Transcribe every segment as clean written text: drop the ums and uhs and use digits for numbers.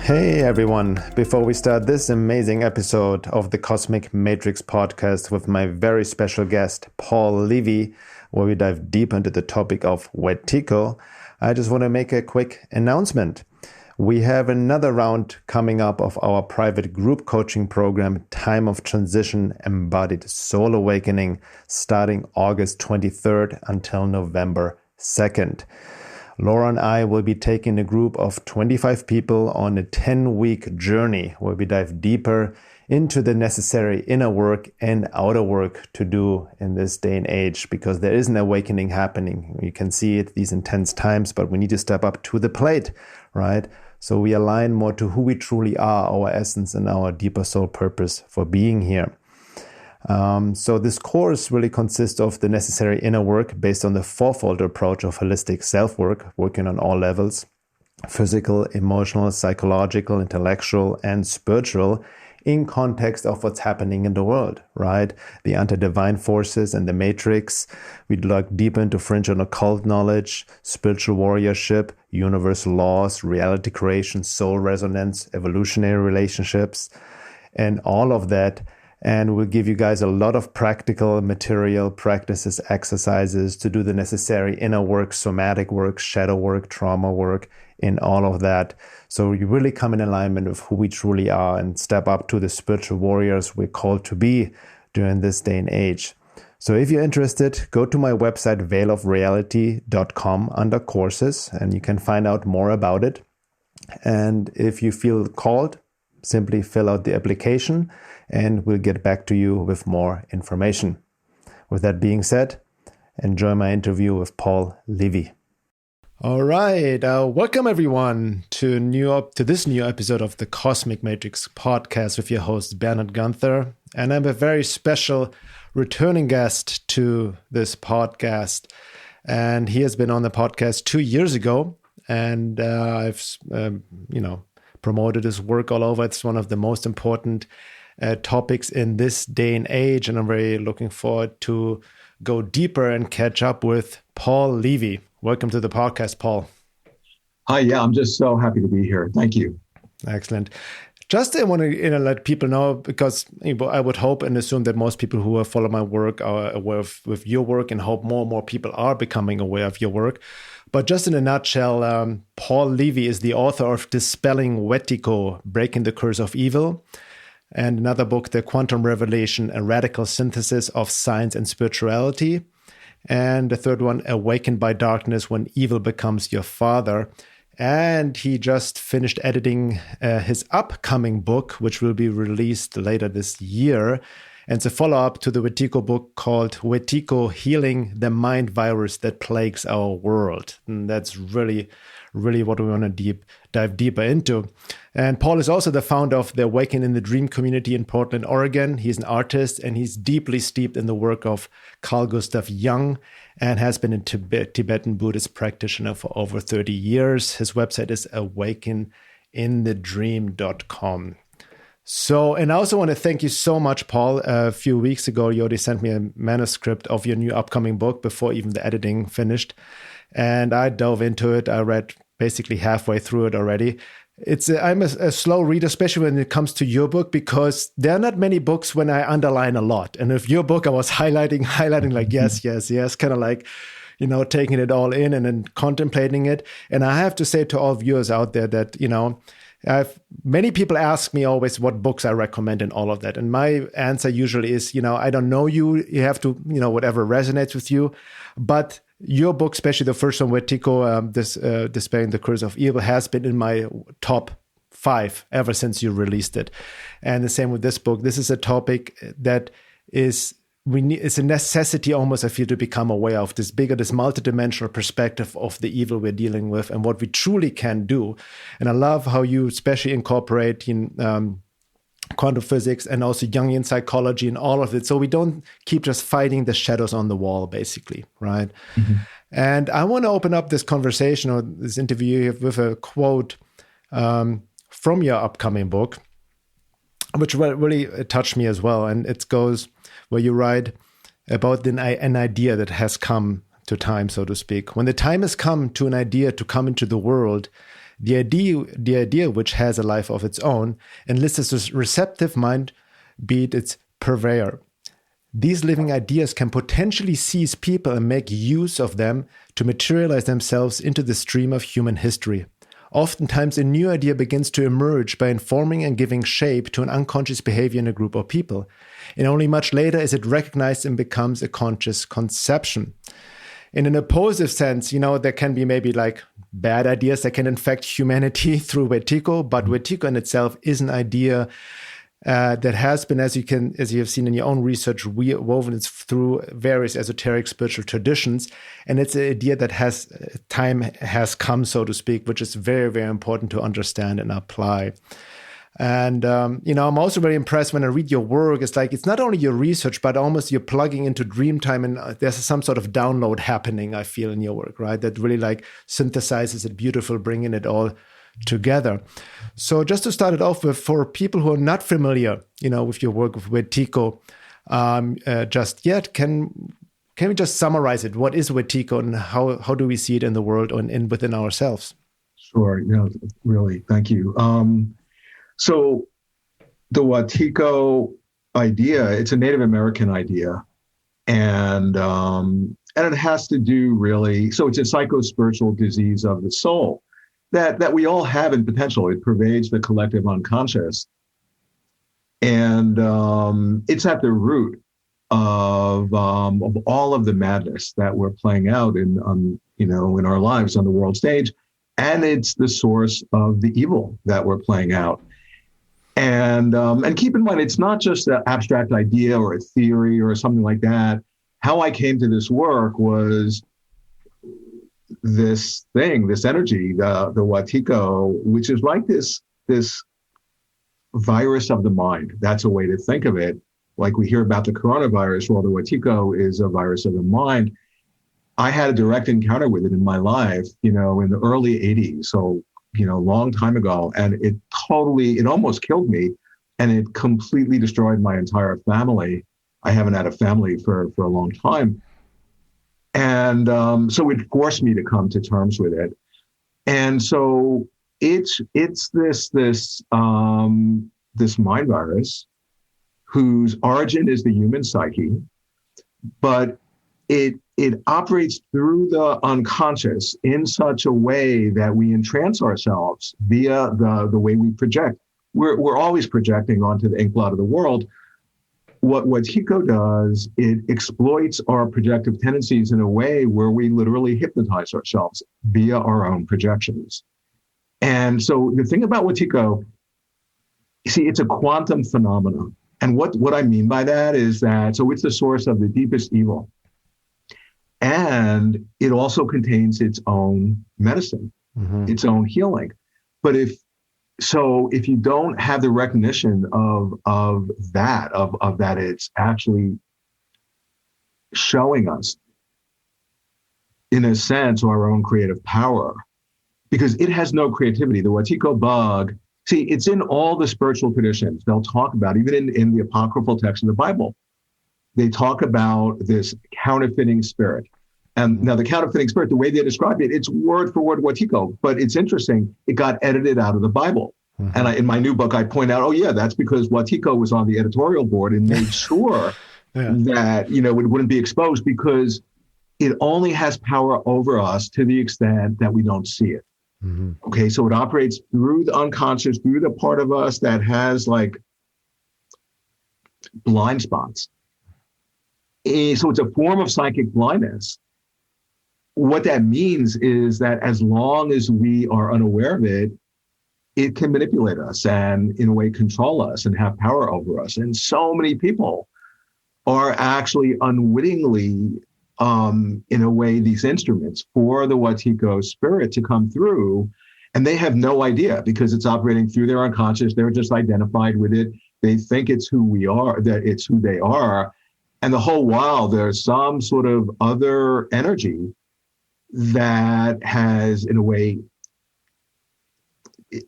Hey everyone, before we start this amazing episode of the Cosmic Matrix podcast with my very special guest, Paul Levy, where we dive deep into the topic of Wetiko, I just want to make a quick announcement. We have another round coming up of our private group coaching program, Time of Transition Embodied Soul Awakening, starting August 23rd until November 2nd. Laura and I will be taking a group of 25 people on a 10-week journey where we dive deeper into the necessary inner work and outer work to do in this day and age, because there is an awakening happening. You can see it, these intense times, but we need to step up to the plate, right? So we align more to who we truly are, our essence and our deeper soul purpose for being here. So this course really consists of the necessary inner work based on the fourfold approach of holistic self-work, working on all levels: physical, emotional, psychological, intellectual, and spiritual, in context of what's happening in the world, right? The anti-divine forces and the matrix. We'd look deeper into fringe and occult knowledge, spiritual warriorship, universal laws, reality creation, soul resonance, evolutionary relationships, and all of that. And we'll give you guys a lot of practical material, practices, exercises to do the necessary inner work, somatic work, shadow work, trauma work, in all of that. So you really come in alignment with who we truly are and step up to the spiritual warriors we're called to be during this day and age. So if you're interested, go to my website, veilofreality.com under courses, and you can find out more about it. And if you feel called, simply fill out the application and we'll get back to you with more information. With that being said, enjoy my interview with Paul Levy. All right, welcome everyone to this new episode of the Cosmic Matrix podcast with your host Bernhard Guenther, and I'm a very special returning guest to this podcast. And he has been on the podcast 2 years ago, and I've promoted his work all over. It's one of the most important topics in this day and age, and I'm very looking forward to go deeper and catch up with Paul Levy. Welcome to the podcast, Paul. Hi, yeah, I'm just so happy to be here. Thank you. Excellent. Just I want to let people know, because I would hope and assume that most people who follow my work are aware with your work, and hope more and more people are becoming aware of your work. But just in a nutshell, Paul Levy is the author of Dispelling Wetiko, Breaking the Curse of Evil, and another book, The Quantum Revelation, A Radical Synthesis of Science and Spirituality, and the third one, Awakened by Darkness, When Evil Becomes Your Father. And he just finished editing his upcoming book, which will be released later this year. And it's a follow-up to the Wetiko book called Wetiko, Healing the Mind Virus That Plagues Our World. And that's really, really what we want to dive deeper into. And Paul is also the founder of the Awaken in the Dream community in Portland, Oregon. He's an artist, and he's deeply steeped in the work of Carl Gustav Jung, and has been a Tibetan Buddhist practitioner for over 30 years. His website is awakeninthedream.com. So, and I also want to thank you so much, Paul. A few weeks ago, you already sent me a manuscript of your new upcoming book before even the editing finished. And I dove into it. I read basically halfway through it already. I'm a slow reader, especially when it comes to your book, because there are not many books when I underline a lot. And with your book, I was highlighting like, yes, kind of like, taking it all in and then contemplating it. And I have to say to all viewers out there that, many people ask me always what books I recommend and all of that. And my answer usually is, I don't know you. You have to, whatever resonates with you. But your book, especially the first one, Wetiko, Dispelling the Curse of Evil, has been in my top 5 ever since you released it. And the same with this book. This is a topic that it's a necessity almost, I feel, to become aware of this multidimensional perspective of the evil we're dealing with and what we truly can do. And I love how you especially incorporate quantum physics and also Jungian psychology and all of it. So we don't keep just fighting the shadows on the wall, basically, right? Mm-hmm. And I want to open up this conversation or this interview with a quote from your upcoming book, which really touched me as well. And it goes where you write about an idea that has come to time, so to speak. When the time has come to an idea to come into the world, the idea which has a life of its own, enlists a receptive mind, be it its purveyor. These living ideas can potentially seize people and make use of them to materialize themselves into the stream of human history. Oftentimes, a new idea begins to emerge by informing and giving shape to an unconscious behavior in a group of people. And only much later is it recognized and becomes a conscious conception. In an oppositive sense, there can be maybe like bad ideas that can infect humanity through Wetiko, but Wetiko in itself is an idea that has been, as you have seen in your own research, woven through various esoteric spiritual traditions, and it's an idea that time has come, so to speak, which is very, very important to understand and apply. And I'm also very impressed when I read your work. It's like it's not only your research, but almost you're plugging into Dreamtime, and there's some sort of download happening, I feel, in your work, right? That really like synthesizes it beautiful, bringing it all together. So just to start it off with, for people who are not familiar, with your work with Wetiko, just yet, can we just summarize it? What is Wetiko, and how do we see it in the world and within ourselves? Sure. Really. Thank you. So the Wetiko idea, it's a Native American idea, and it has to do really. So it's a psychospiritual disease of the soul that we all have in potential. It pervades the collective unconscious. And it's at the root of all of the madness that we're playing out in our lives on the world stage. And it's the source of the evil that we're playing out. And keep in mind, it's not just an abstract idea or a theory or something like that. How I came to this work was this energy, the Wetiko, which is like this virus of the mind. That's a way to think of it. Like we hear about the coronavirus, well, the Wetiko is a virus of the mind. I had a direct encounter with it in my life, in the early 80s. So, a long time ago, and it almost killed me, and it completely destroyed my entire family. I haven't had a family for a long time. And so it forced me to come to terms with it. And so it's this mind virus whose origin is the human psyche, but it operates through the unconscious in such a way that we entrance ourselves via the way we project. We're always projecting onto the inkblot of the world. What Wetiko does, it exploits our projective tendencies in a way where we literally hypnotize ourselves via our own projections. And so the thing about Wetiko, it's a quantum phenomenon. And what I mean by that is that, so it's the source of the deepest evil. And it also contains its own medicine, its own healing. But if you don't have the recognition of that, it's actually showing us, in a sense, our own creative power, because it has no creativity. The Wetiko bug, it's in all the spiritual traditions. They'll talk about, even in the apocryphal text of the Bible, they talk about this counterfeiting spirit. And now the counterfeiting spirit, the way they describe it, it's word for word Wetiko, but it's interesting. It got edited out of the Bible. And in my new book, I point out, that's because Wetiko was on the editorial board and made sure that, it wouldn't be exposed, because it only has power over us to the extent that we don't see it. Okay, so it operates through the unconscious, through the part of us that has like blind spots. So it's a form of psychic blindness. What that means is that as long as we are unaware of it, it can manipulate us and in a way control us and have power over us. And so many people are actually unwittingly, in a way, these instruments for the Wetiko spirit to come through. And they have no idea, because it's operating through their unconscious. They're just identified with it. They think it's who we are, that it's who they are. And the whole while there's some sort of other energy that has, in a way,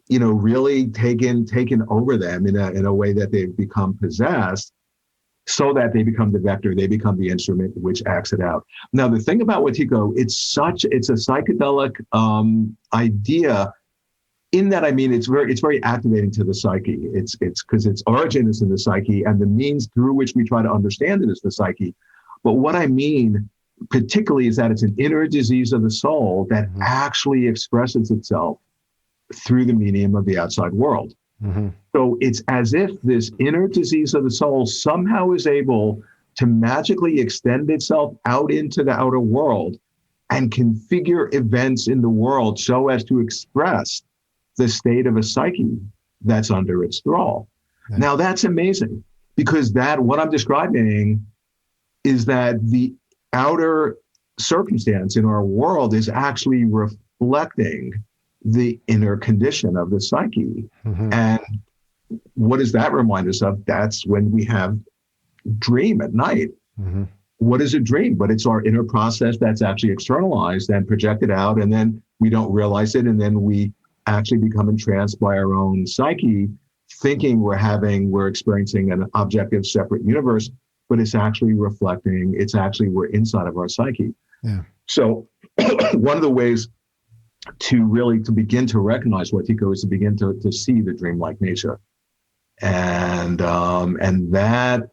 really taken over them in a way that they've become possessed, so that they become the vector, they become the instrument which acts it out. Now, the thing about Wetiko, it's a psychedelic idea in that, I mean, it's very activating to the psyche. It's because its origin is in the psyche, and the means through which we try to understand it is the psyche. But what I mean particularly is that it's an inner disease of the soul that actually expresses itself through the medium of the outside world. Mm-hmm. So it's as if this inner disease of the soul somehow is able to magically extend itself out into the outer world and configure events in the world so as to express the state of a psyche that's under its thrall. Right. Now that's amazing, because what I'm describing is that the outer circumstance in our world is actually reflecting the inner condition of the psyche. Mm-hmm. And what does that remind us of? That's when we have dream at night. Mm-hmm. What is a dream? But it's our inner process that's actually externalized and projected out, and then we don't realize it, and then we actually become entranced by our own psyche, thinking we're experiencing an objective separate universe, but it's actually we're inside of our psyche. Yeah. So one of the ways to begin to recognize Wetiko is to begin to see the dreamlike nature. And that,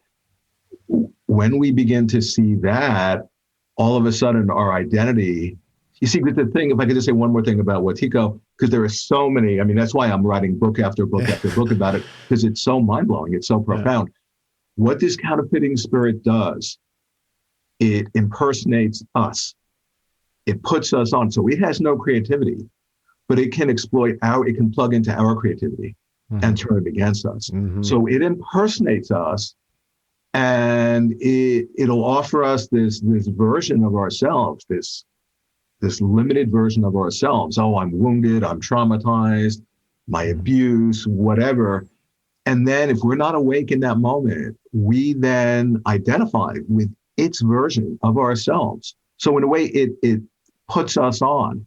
when we begin to see that, all of a sudden our identity, you see, the thing, if I could just say one more thing about Wetiko, because there are so many, I mean, that's why I'm writing book after book after book about it, because it's so mind-blowing, it's so profound. Yeah. What this counterfeiting spirit does, it impersonates us. It puts us on. So it has no creativity, but it can it can plug into our creativity and turn it against us. Mm-hmm. So it impersonates us, and it'll offer us this version of ourselves, this limited version of ourselves. Oh, I'm wounded, I'm traumatized, my abuse, whatever. And then if we're not awake in that moment, we then identify with its version of ourselves. So in a way, it puts us on,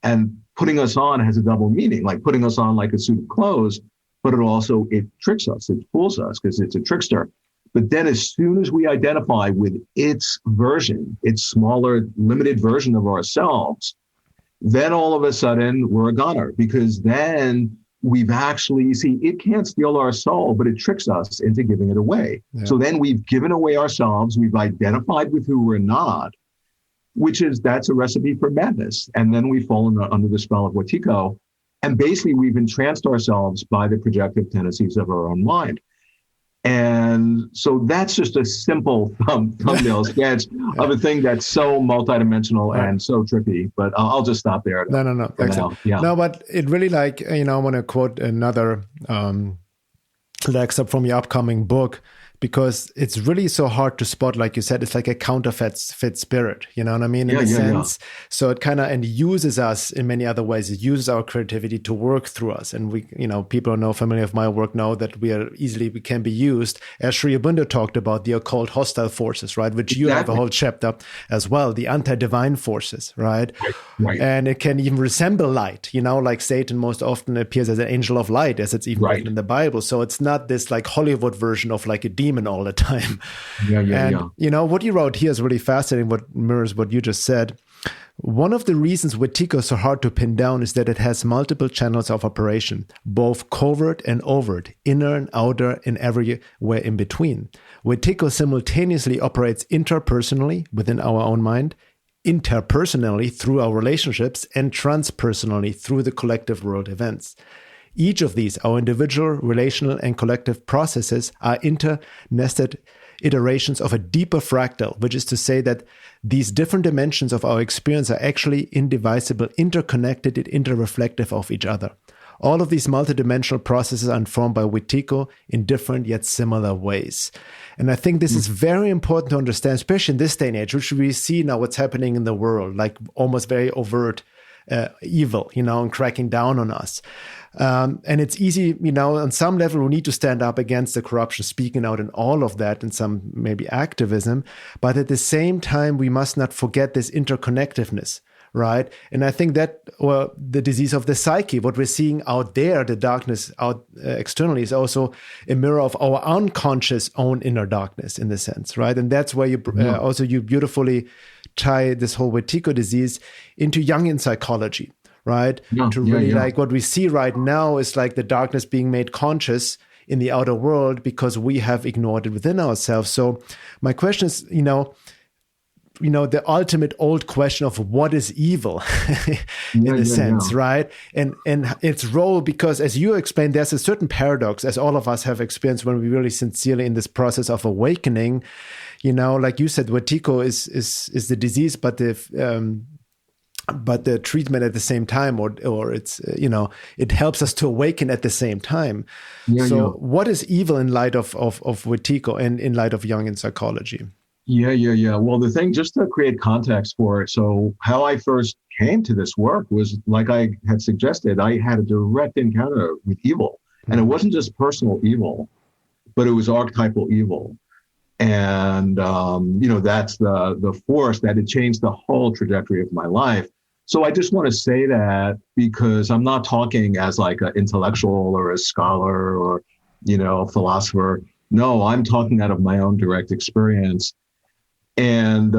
and putting us on has a double meaning, like putting us on like a suit of clothes, but it tricks us, it fools us because it's a trickster. But then as soon as we identify with its version, its smaller, limited version of ourselves, then all of a sudden we're a goner, because then we've actually, it can't steal our soul, but it tricks us into giving it away. Yeah. So then we've given away ourselves, we've identified with who we're not, that's a recipe for madness. And then we fall under the spell of Wetiko. And basically we've entranced ourselves by the projective tendencies of our own mind. And so that's just a simple thumbnail sketch of a thing that's so multidimensional and so trippy. But I'll just stop there. No. Yeah. No, but it really, I want to quote another excerpt from your upcoming book, because it's really so hard to spot. Like you said, it's like a counterfeit spirit, you know what I mean? In a sense. Yeah. So it kind of, and uses us in many other ways. It uses our creativity to work through us. And we, people who know familiar with my work know that we can be used, as Sri Aurobindo talked about, the occult hostile forces, right? Which you have a whole chapter as well, the anti-divine forces, right? Right. And it can even resemble light, like Satan most often appears as an angel of light, as it's even written in the Bible. So it's not this like Hollywood version of like a demon all the time. What you wrote here is really fascinating, what mirrors what you just said. One of the reasons Wetiko is so hard to pin down is that it has multiple channels of operation, both covert and overt, inner and outer, and everywhere in between. Wetiko simultaneously operates interpersonally within our own mind, interpersonally through our relationships, and transpersonally through the collective world events. Each of these, our individual, relational, and collective processes, are internested iterations of a deeper fractal, which is to say that these different dimensions of our experience are actually indivisible, interconnected, and interreflective of each other. All of these multidimensional processes are informed by Wetiko in different yet similar ways. And I think this is very important to understand, especially in this day and age, which we see now what's happening in the world, like almost very overt evil, and cracking down on us. And it's easy, on some level, we need to stand up against the corruption, speaking out and all of that, and some maybe activism. But at the same time, we must not forget this interconnectiveness, right? And I think that the disease of the psyche, what we're seeing out there, the darkness out externally, is also a mirror of our unconscious own inner darkness, in the sense, right? And that's where you beautifully tie this whole Wetiko disease into Jungian psychology, right? Yeah, To yeah, really yeah. like what we see right now is like the darkness being made conscious in the outer world because we have ignored it within ourselves. So my question is, the ultimate old question of what is evil Yeah, in a yeah, sense, yeah. right? And its role, because as you explained, there's a certain paradox, as all of us have experienced when we really sincerely in this process of awakening, like you said, Wetiko is the disease, but the treatment at the same time, or it's, it helps us to awaken at the same time. Yeah, So yeah. what is evil in light of Wetiko and in light of Jungian psychology? Yeah, yeah, yeah. Well, the thing, just to create context for it. So how I first came to this work was, like I had suggested, I had a direct encounter with evil. And it wasn't just personal evil, but it was archetypal evil. And, that's the force that had changed the whole trajectory of my life. So I just want to say that because I'm not talking as like an intellectual or a scholar or, philosopher. No, I'm talking out of my own direct experience. And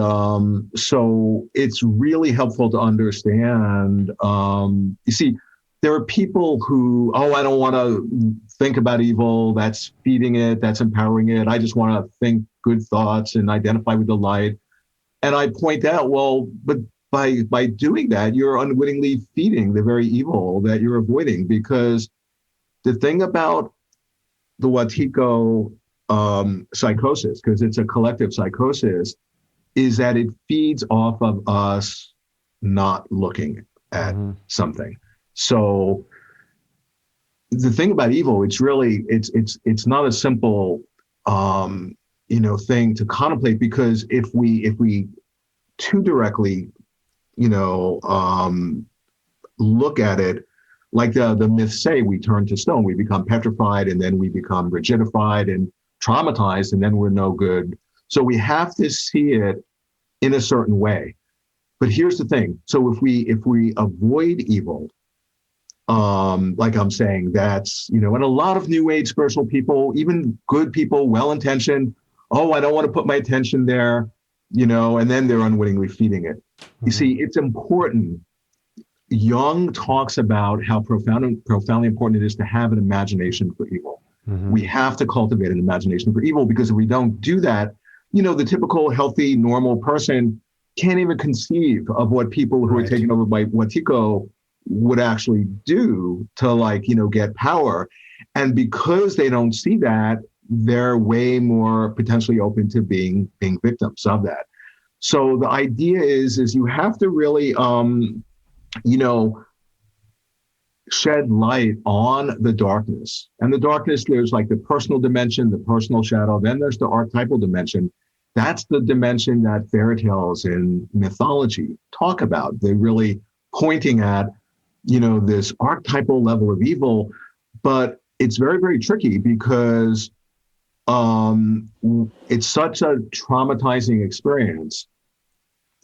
so it's really helpful to understand. You see, there are people who, I don't want to think about evil. That's feeding it. That's empowering it. I just want to think good thoughts and identify with the light. And I point out, well, but by doing that, you're unwittingly feeding the very evil that you're avoiding. Because the thing about the Wetiko psychosis, because it's a collective psychosis, is that it feeds off of us not looking at something. So the thing about evil, it's really, it's not a simple, thing to contemplate, because if we too directly, look at it, like the myths say, we turn to stone, we become petrified, and then we become rigidified and traumatized, and then we're no good. So we have to see it in a certain way. But here's the thing. So if we avoid evil, like I'm saying, that's, and a lot of new age spiritual people, even good people, well-intentioned, I don't want to put my attention there, and then they're unwittingly feeding it. You see, it's important. Jung talks about how profoundly important it is to have an imagination for evil. We have to cultivate an imagination for evil, because if we don't do that, the typical healthy, normal person can't even conceive of what people who are taken over by Wetiko would actually do to get power. And because they don't see that, they're way more potentially open to being victims of that. So the idea is you have to really, shed light on the darkness. And the darkness, there's like the personal dimension, the personal shadow, then there's the archetypal dimension. That's the dimension that fairy tales and mythology talk about. They're really pointing at, this archetypal level of evil, but it's very, very tricky because it's such a traumatizing experience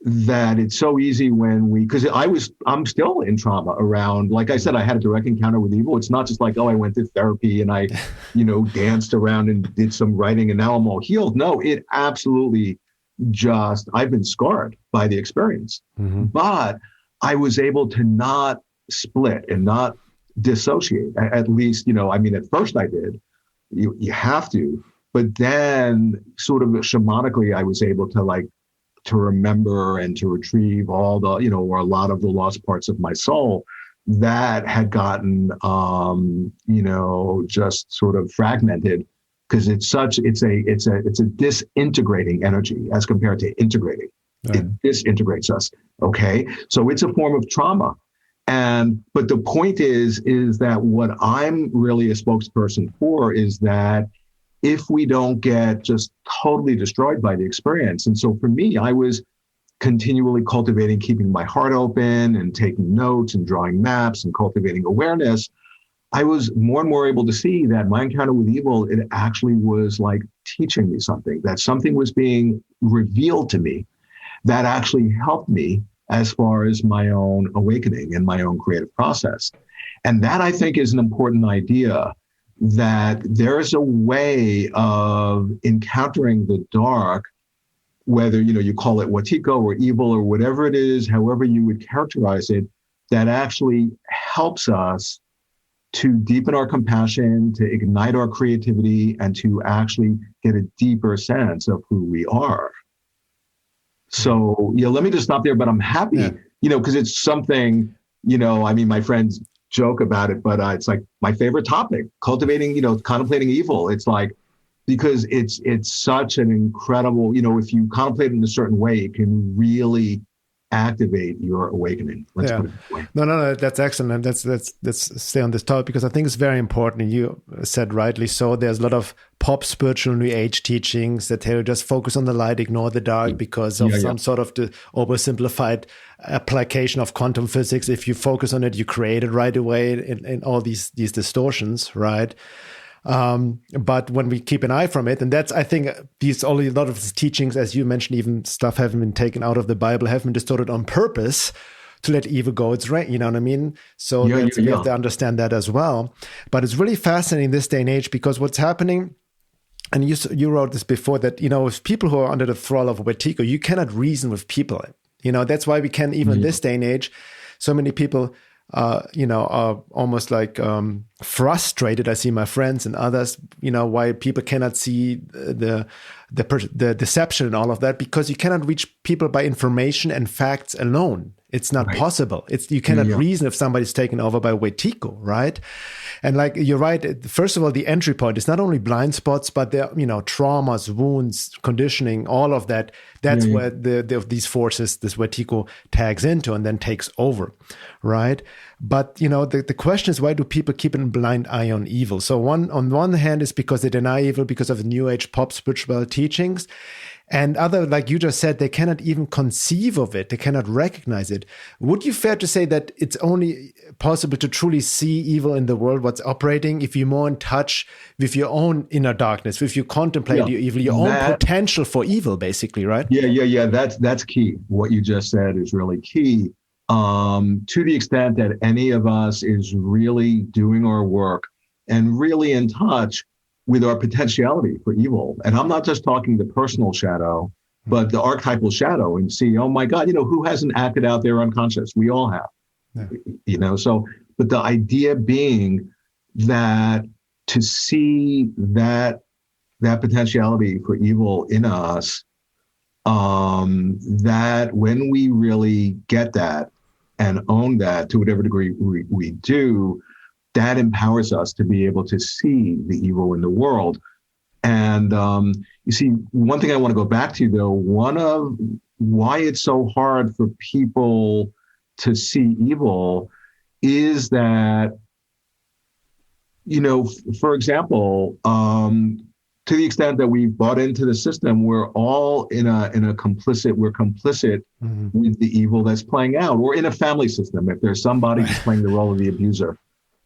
that it's so easy because I'm still in trauma around, like I said, I had a direct encounter with evil. It's not just like, I went to therapy and I, danced around and did some writing and now I'm all healed. No, it absolutely I've been scarred by the experience, but I was able to not split and not dissociate. At least, at first I did, you have to, but then sort of shamanically, I was able to remember and to retrieve all the, or a lot of the lost parts of my soul that had gotten, just sort of fragmented, because it's a disintegrating energy as compared to integrating. Right. It disintegrates us. Okay. So it's a form of trauma. But the point is that what I'm really a spokesperson for is that if we don't get just totally destroyed by the experience. And so for me, I was continually cultivating, keeping my heart open and taking notes and drawing maps and cultivating awareness. I was more and more able to see that my encounter with evil, it actually was like teaching me something, that something was being revealed to me that actually helped me as far as my own awakening and my own creative process. And that, I think, is an important idea, that there's a way of encountering the dark, whether, you call it Wetiko or evil or whatever it is, however you would characterize it, that actually helps us to deepen our compassion, to ignite our creativity, and to actually get a deeper sense of who we are. So, let me just stop there, but I'm happy, because it's something, I mean, my friends joke about it, but it's like my favorite topic, cultivating, contemplating evil. It's like, because it's such an incredible, if you contemplate in a certain way, it can really activate your awakening. Let's put it that way. No, that's excellent. Let's stay on this topic, because I think it's very important. And you said rightly so. There's a lot of pop spiritual New Age teachings that tell you just focus on the light, ignore the dark, because of some sort of the oversimplified application of quantum physics. If you focus on it, you create it right away in all these distortions, right? But when we keep an eye from it, and that's, I think, a lot of these teachings, as you mentioned, even stuff haven't been taken out of the Bible, have been distorted on purpose to let evil go its way. You know what I mean? So we have to understand that as well. But it's really fascinating this day and age, because what's happening, and you wrote this before, that, with people who are under the thrall of Wetiko, you cannot reason with people. That's why we can, even in this day and age, so many people are almost like frustrated. I see my friends and others, why people cannot see the deception and all of that, because you cannot reach people by information and facts alone. It's not possible. You cannot reason if somebody's taken over by Wetiko, right? And like, you're right. First of all, the entry point is not only blind spots, but there, traumas, wounds, conditioning, all of that. That's where these forces, this Wetiko tags into and then takes over, right? But, the question is, why do people keep a blind eye on evil? So on one hand, is because they deny evil because of the New Age pop spiritual teachings. And other, like you just said, they cannot even conceive of it. They cannot recognize it. Would you fair to say that it's only possible to truly see evil in the world, what's operating, if you're more in touch with your own inner darkness, if you contemplate your evil, your own potential for evil, basically, right? Yeah. That's key. What you just said is really key. To the extent that any of us is really doing our work and really in touch with our potentiality for evil. And I'm not just talking the personal shadow, but the archetypal shadow, and see, oh my God, who hasn't acted out their unconscious? We all have, so, but the idea being that to see that potentiality for evil in us, that when we really get that and own that to whatever degree we do, that empowers us to be able to see the evil in the world. And you see, one thing I want to go back to, though, one of why it's so hard for people to see evil is that, for example, to the extent that we've bought into the system, we're all we're complicit with the evil that's playing out, or in a family system, if there's somebody who's playing the role of the abuser.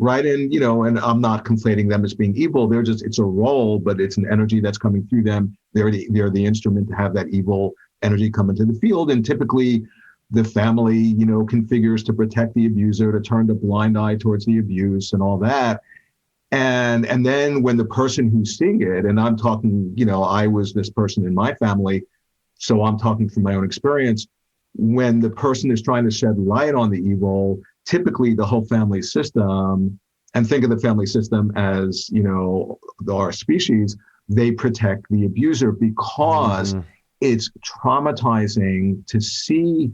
Right. And, and I'm not conflating them as being evil. it's a role, but it's an energy that's coming through them. They're the instrument to have that evil energy come into the field. And typically the family, configures to protect the abuser, to turn the blind eye towards the abuse and all that. And then when the person who's seeing it, and I'm talking, I was this person in my family, so I'm talking from my own experience, when the person is trying to shed light on the evil, typically the whole family system, and think of the family system as, our species, they protect the abuser because it's traumatizing to see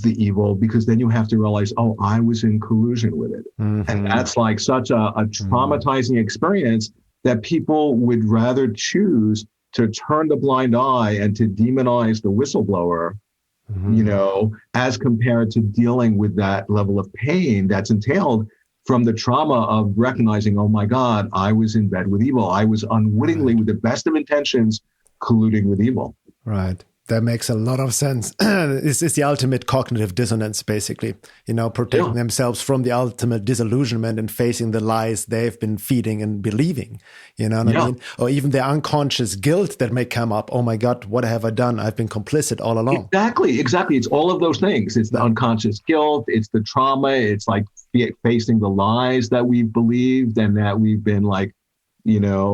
the evil, because then you have to realize, oh, I was in collusion with it. And that's like such a traumatizing experience that people would rather choose to turn the blind eye and to demonize the whistleblower, as compared to dealing with that level of pain that's entailed from the trauma of recognizing, oh my God, I was in bed with evil. I was unwittingly, with the best of intentions, colluding with evil. Right. That makes a lot of sense. It's the ultimate cognitive dissonance, basically, protecting themselves from the ultimate disillusionment and facing the lies they've been feeding and believing, what I mean? Or even the unconscious guilt that may come up. Oh my God, what have I done? I've been complicit all along. Exactly. It's all of those things. It's the unconscious guilt. It's the trauma. It's like facing the lies that we've believed and that we've been like,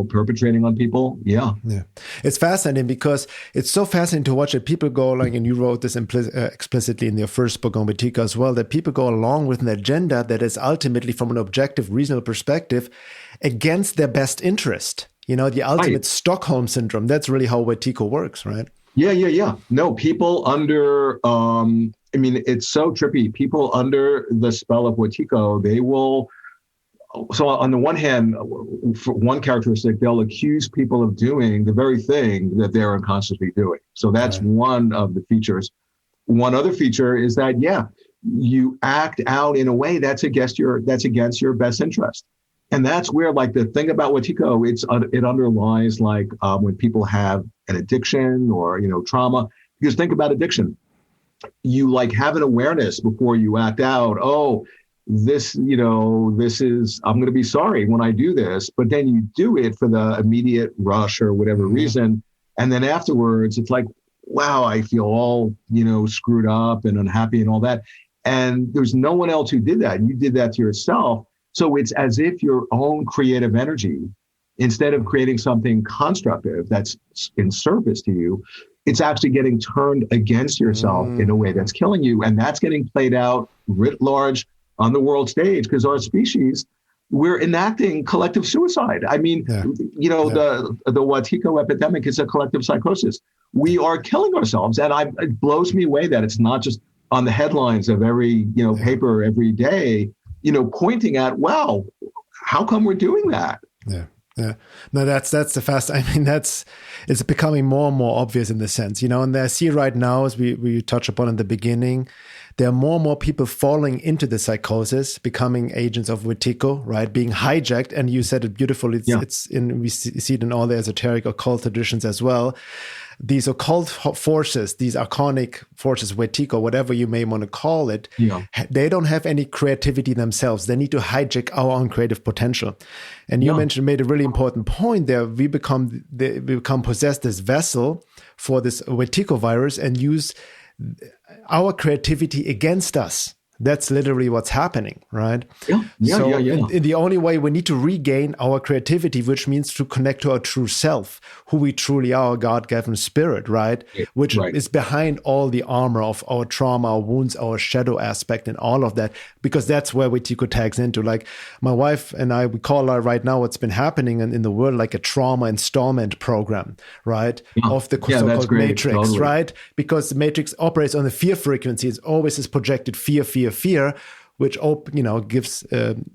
perpetrating on people. Yeah. Yeah. It's fascinating because it's so fascinating to watch that people go like, and you wrote this explicitly in your first book on Wetiko as well, that people go along with an agenda that is ultimately from an objective, reasonable perspective against their best interest. The ultimate Right. Stockholm syndrome. That's really how Wetiko works, right? Yeah. No, people under, it's so trippy. People under the spell of Wetiko, they will. So on the one hand, for one characteristic, they'll accuse people of doing the very thing that they're unconsciously doing. So that's one of the features. One other feature is that, you act out in a way that's against your best interest. And that's where, like, the thing about Wetiko, it underlies, like, when people have an addiction or, trauma. Because think about addiction. You, like, have an awareness before you act out. Oh, this is, I'm going to be sorry when I do this, but then you do it for the immediate rush or whatever reason. And then afterwards, it's like, wow, I feel all, screwed up and unhappy and all that. And there's no one else who did that. You did that to yourself. So it's as if your own creative energy, instead of creating something constructive that's in service to you, it's actually getting turned against yourself in a way that's killing you. And that's getting played out writ large on the world stage, because our species, we're enacting collective suicide. I mean, the Wetiko epidemic is a collective psychosis. We are killing ourselves. And it blows me away that it's not just on the headlines of every, paper every day, pointing at, wow, how come we're doing that? Yeah. No, that's the fast. I mean, it's becoming more and more obvious in the sense, and I see right now, as we touched upon in the beginning, there are more and more people falling into the psychosis, becoming agents of Wetiko, right? Being hijacked. And you said it beautifully. We see it in all the esoteric occult traditions as well. These occult forces, these archonic forces, Wetiko, whatever you may want to call it, they don't have any creativity themselves. They need to hijack our own creative potential. And you made a really important point there. We become possessed this vessel for this Wetiko virus and use our creativity against us. That's literally what's happening, right? In the only way we need to regain our creativity, which means to connect to our true self, who we truly are, our God-given spirit, right? Which is behind all the armor of our trauma, our wounds, our shadow aspect, and all of that, because that's where Wetiko tags into. Like my wife and I, we call right now what's been happening in the world like a trauma installment program, right? Of the so-called Matrix, right? Because the Matrix operates on the fear frequency. It's always this projected fear, which gives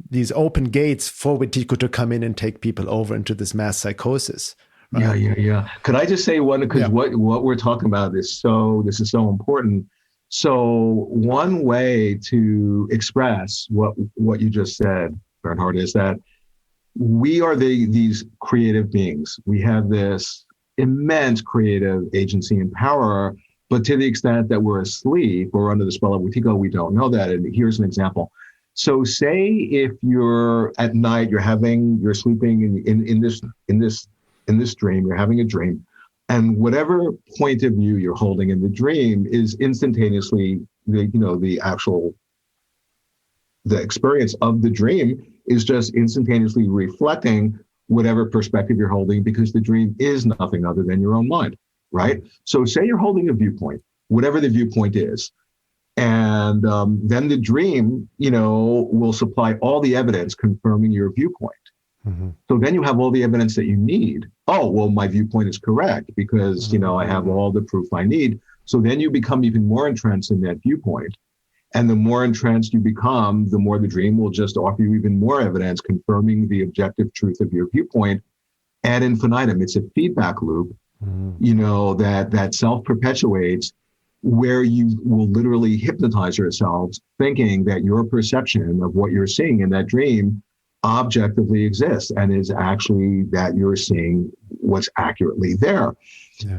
these open gates for Wetiko to come in and take people over into this mass psychosis. Right? Yeah. Could I just say one? Because what we're talking about is this is so important. So one way to express what you just said, Bernhard, is that we are these creative beings. We have this immense creative agency and power. But to the extent that we're asleep or under the spell of Wetiko, we don't know that. And here's an example. So say if you're at night, you're sleeping in this dream, you're having a dream, and whatever point of view you're holding in the dream is instantaneously the experience of the dream is just instantaneously reflecting whatever perspective you're holding, because the dream is nothing other than your own mind. Right? So say you're holding a viewpoint, whatever the viewpoint is, and then the dream, will supply all the evidence confirming your viewpoint. So then you have all the evidence that you need. Oh, well, my viewpoint is correct because, I have all the proof I need. So then you become even more entrenched in that viewpoint. And the more entrenched you become, the more the dream will just offer you even more evidence confirming the objective truth of your viewpoint ad infinitum. It's a feedback loop. That self-perpetuates, where you will literally hypnotize yourselves thinking that your perception of what you're seeing in that dream objectively exists and is actually that you're seeing what's accurately there.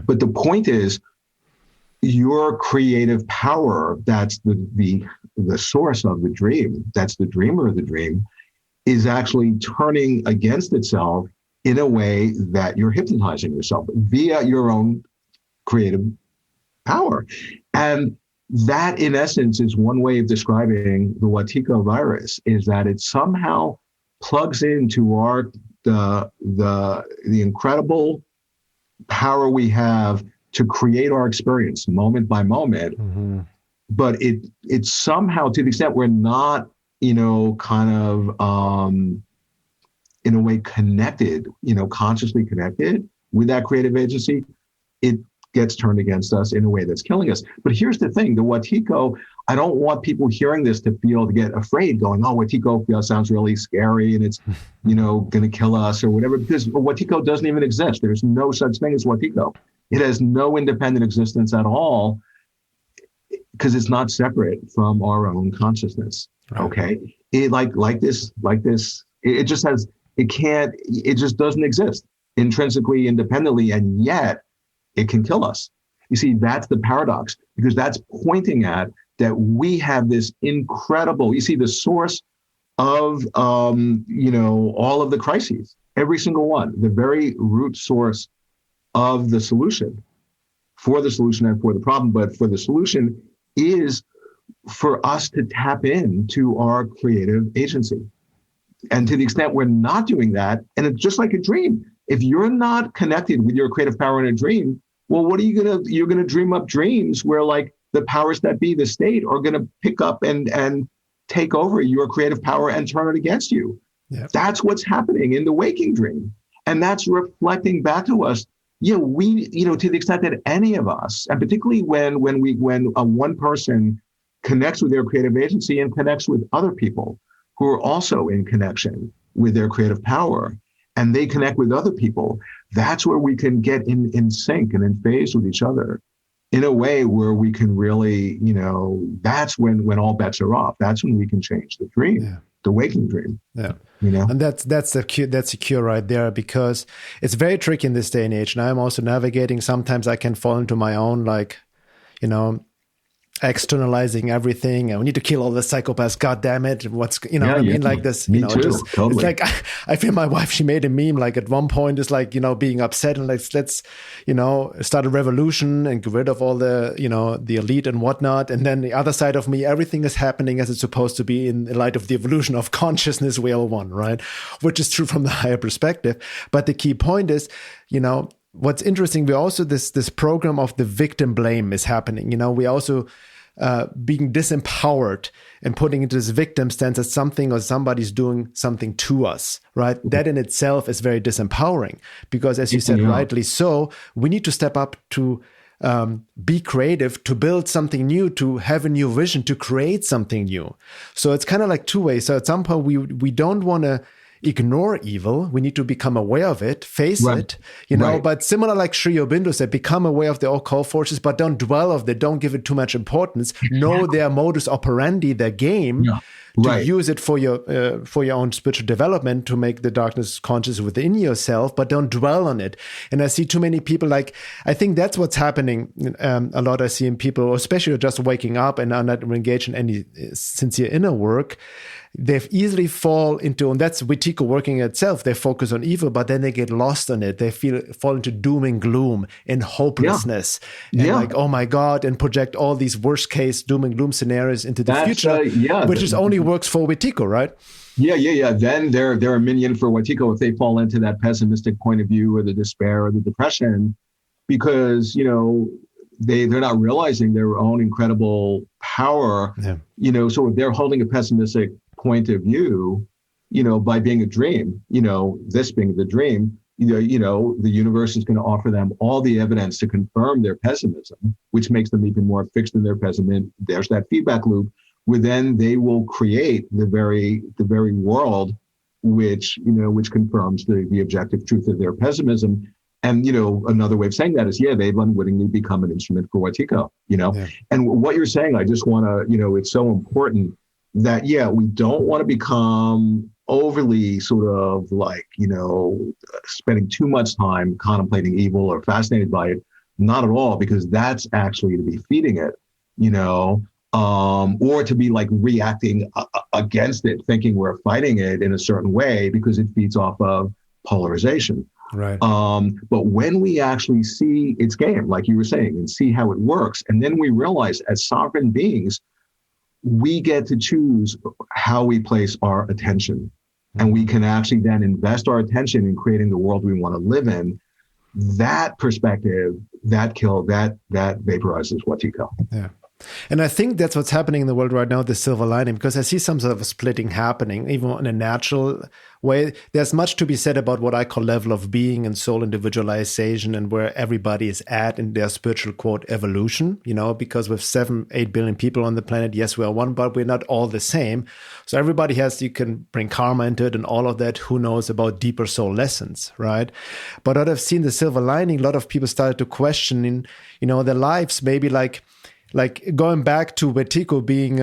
But the point is, your creative power, that's the source of the dream, that's the dreamer of the dream, is actually turning against itself in a way that you're hypnotizing yourself via your own creative power. And that, in essence, is one way of describing the Wetiko virus, is that it somehow plugs into our the incredible power we have to create our experience moment by moment. Mm-hmm. But it's somehow, to the extent we're not, kind of in a way connected, consciously connected with that creative agency, it gets turned against us in a way that's killing us. But here's the thing, the Wetiko, I don't want people hearing this to get afraid, going, oh, Wetiko sounds really scary and it's, going to kill us or whatever, because Wetiko doesn't even exist. There's no such thing as Wetiko. It has no independent existence at all because it's not separate from our own consciousness. Right. Okay. It like this, it just has, it just doesn't exist intrinsically, independently, and yet it can kill us. You see, that's the paradox, because that's pointing at that we have this incredible, you see, the source of, all of the crises, every single one, the very root source of the solution, for the solution and for the problem, but for the solution is for us to tap into our creative agency. And to the extent we're not doing that, and it's just like a dream. If you're not connected with your creative power in a dream, well, what are you're going to dream up dreams where like the powers that be, the state, are going to pick up and take over your creative power and turn it against you. Yep. That's what's happening in the waking dream. And that's reflecting back to us. We, to the extent that any of us, and particularly when one person connects with their creative agency and connects with other people who are also in connection with their creative power, and they connect with other people, that's where we can get in sync and in phase with each other in a way where we can really, that's when all bets are off. That's when we can change the dream, the waking dream. Yeah. And that's the cure right there, because it's very tricky in this day and age. And I'm also navigating. Sometimes I can fall into my own, externalizing everything, and we need to kill all the psychopaths. God damn it! What I mean? Like this, Me too, just totally. It's like I feel my wife. She made a meme like at one point is like being upset and let's start a revolution and get rid of all the the elite and whatnot. And then the other side of me, everything is happening as it's supposed to be in light of the evolution of consciousness. We all won, right? Which is true from the higher perspective. But the key point is, what's interesting. We also this program of the victim blame is happening. We also being disempowered and putting into this victim stance that something or somebody's doing something to us, right? Mm-hmm. That in itself is very disempowering, because as you said, rightly so, we need to step up to be creative, to build something new, to have a new vision, to create something new. So it's kind of like two ways. So at some point we don't want to ignore evil. We need to become aware of it, face it, but similar like Sri Aurobindo said, become aware of the occult forces, but don't dwell on it. Don't give it too much importance. Know their modus operandi, their game, to use it for your own spiritual development, to make the darkness conscious within yourself, but don't dwell on it. And I see too many people, I think that's what's happening a lot. I see in people, especially just waking up and are not engaged in any sincere inner work. They've easily fall into, and that's Wetiko working itself. They focus on evil, but then they get lost on it. They fall into doom and gloom and hopelessness, and like, oh my God, and project all these worst case doom and gloom scenarios into the future, which is only works for Wetiko, right? Yeah. Then they're a minion for Wetiko if they fall into that pessimistic point of view or the despair or the depression, because they're not realizing their own incredible power. Yeah. So if they're holding a pessimistic point of view, by being a dream, this being the dream, the universe is going to offer them all the evidence to confirm their pessimism, which makes them even more fixed in their pessimism. There's that feedback loop where then they will create the very world which confirms the objective truth of their pessimism. And, another way of saying that is, they've unwittingly become an instrument for Wetiko, And what you're saying, I just want to, it's so important that, we don't want to become overly sort of spending too much time contemplating evil or fascinated by it. Not at all, because that's actually to be feeding it, or to be reacting against it, thinking we're fighting it in a certain way because it feeds off of polarization. Right. But when we actually see its game, like you were saying, and see how it works, and then we realize as sovereign beings, we get to choose how we place our attention. and we can actually then invest our attention in creating the world we want to live in, that perspective, that vaporizes Wetiko. Yeah. And I think that's what's happening in the world right now, the silver lining, because I see some sort of splitting happening, even in a natural way. There's much to be said about what I call level of being and soul individualization, and where everybody is at in their spiritual, quote, evolution, because with 7-8 billion people on the planet, yes, we are one, but we're not all the same. So everybody you can bring karma into it and all of that. Who knows about deeper soul lessons, right? But what I've seen the silver lining, a lot of people started to question their lives, maybe like going back to Wetiko being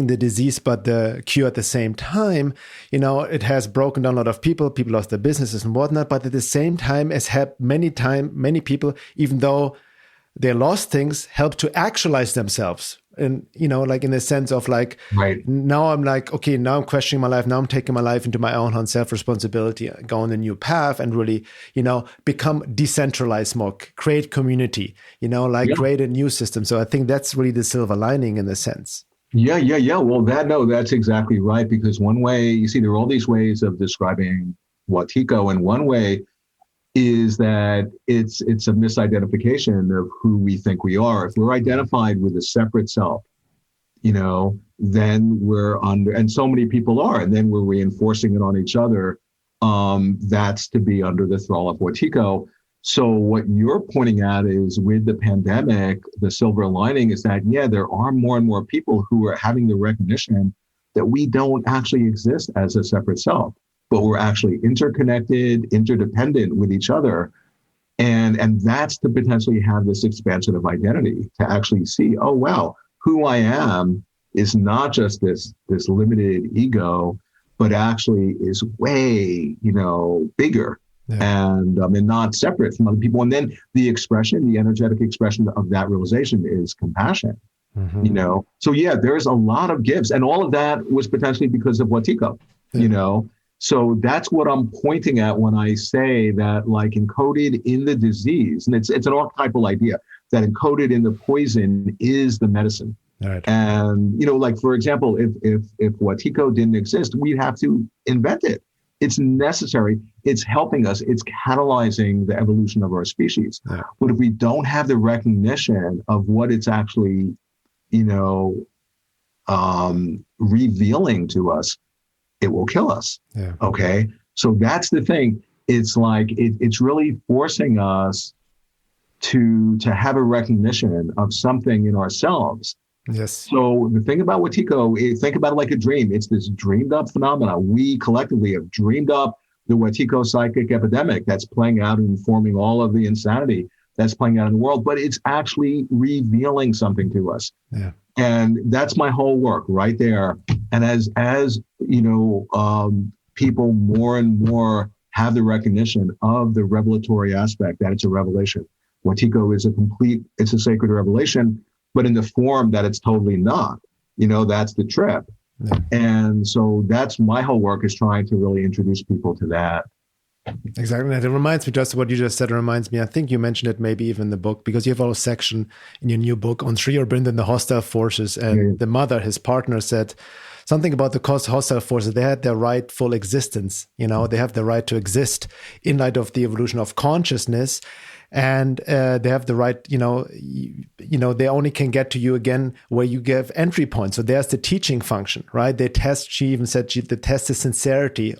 the disease but the cure at the same time, it has broken down a lot of people. People lost their businesses and whatnot. But at the same time, as many people, even though they lost things, help to actualize themselves. And, like in the sense of like, right. Now I'm like, okay, now I'm questioning my life. Now I'm taking my life into my own hands, self-responsibility, go on a new path and really, become decentralized more, create community, create a new system. So I think that's really the silver lining in a sense. Yeah. Well, that's exactly right. Because one way, you see, there are all these ways of describing Wetiko, and one way is that it's a misidentification of who we think we are. If we're identified with a separate self, then we're under, and so many people are, and then we're reinforcing it on each other. That's to be under the thrall of Wetiko. So what you're pointing at is with the pandemic, the silver lining is that, there are more and more people who are having the recognition that we don't actually exist as a separate self, but we're actually interconnected, interdependent with each other. And that's to potentially have this expansion of identity, to actually see, oh, wow, who I am is not just this limited ego, but actually is way, bigger. Yeah. And not separate from other people. And then the energetic expression of that realization is compassion. Mm-hmm. So there's a lot of gifts, and all of that was potentially because of Wetiko, So that's what I'm pointing at when I say that, like, encoded in the disease, and it's an archetypal idea, that encoded in the poison is the medicine. Right. And, like, for example, if Wetiko didn't exist, we'd have to invent it. It's necessary. It's helping us. It's catalyzing the evolution of our species. Yeah. But if we don't have the recognition of what it's actually, revealing to us, it will kill us. Yeah. Okay. So that's the thing. It's like, it's really forcing us to have a recognition of something in ourselves. Yes. So the thing about Wetiko, think about it like a dream. It's this dreamed up phenomena. We collectively have dreamed up the Wetiko psychic epidemic that's playing out and informing all of the insanity that's playing out in the world, but it's actually revealing something to us. Yeah. And that's my whole work right there. And as people more and more have the recognition of the revelatory aspect, that it's a revelation. Wetiko is it's a sacred revelation, but in the form that it's totally not. That's the trip. Yeah. And so that's my whole work, is trying to really introduce people to that. Exactly. And it reminds me, just what you just said, reminds me, I think you mentioned it maybe even in the book, because you have a section in your new book on Sri Aurobindo and the hostile forces. And the mother, his partner, said something about the hostile forces. They had their rightful existence. They have the right to exist in light of the evolution of consciousness. And they have the right, they only can get to you again where you give entry points. So there's the teaching function, right? She even said they test the sincerity